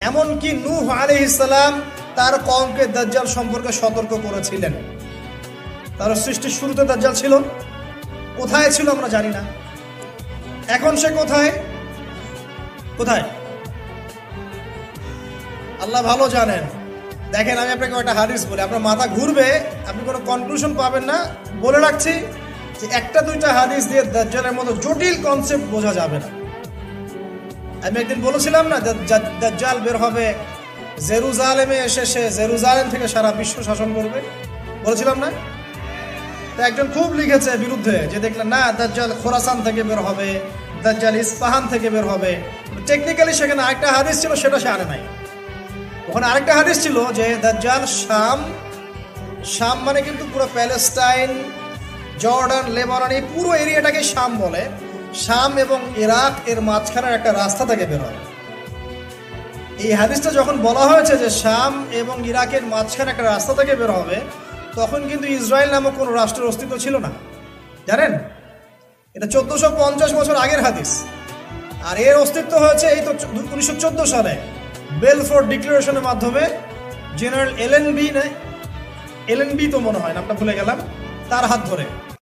এমনকি নূহ আলাইহিস সালাম তার কওমকে দাজ্জাল সম্পর্কে সতর্ক করেছিলেন। তার সৃষ্টির শুরুতে দাজ্জাল ছিল, কোথায় ছিল আমরা জানি না। এখন সে কোথায় কোথায় আল্লাহ ভালো জানেন। দেখেন, আমি আপনাকে একটা হাদিস বলি, আপনার মাথা ঘুরবে, আপনি কোনো কনক্লুশন পাবেন না। বলে রাখছি যে একটা দুইটা হাদিস দিয়ে দাজ্জালের মতো জটিল কনসেপ্ট বোঝা যাবে না। আমি একদিন বলেছিলাম না, দাজ্জাল বের হবে জেরুজালেমে এসে, সে জেরুজালেম থেকে সারা বিশ্ব শাসন করবে, বলেছিলাম না? তো একজন খুব লিখেছে বিরুদ্ধে, যে দেখলেন না দাজ্জাল খোরাসান থেকে বের হবে, দাজ্জাল ইস্পাহান থেকে বের হবে। টেকনিক্যালি সেখানে আরেকটা হাদিস ছিল, সেটা সে আনে নাই। ওখানে আরেকটা হাদিস ছিল যে দাজ্জাল শাম মানে কিন্তু পুরো প্যালেস্টাইন, জর্ডান, লেবানন, এই পুরো এরিয়াটাকে শাম বলে। শাম এবং ইরাক এর মাঝখানের একটা রাস্তা থেকে বের হবে। এই হাদিসটা যখন বলা হয়েছে যে শাম এবং ইরাকের মাঝখানে একটা রাস্তা থেকে বের হবে, তখন কিন্তু ইসরায়েল নামক কোনো রাষ্ট্রের অস্তিত্ব ছিল না, জানেন? এটা 1450 বছর আগের হাদিস। আর এর অস্তিত্ব হয়েছে এই তো 1914 সালে বেলফোর্ট ডিক্লারেশনের মাধ্যমে। জেনারেল এলএনবি তো মনে হয়, নামটা ভুলে গেলাম, তার হাত ধরে।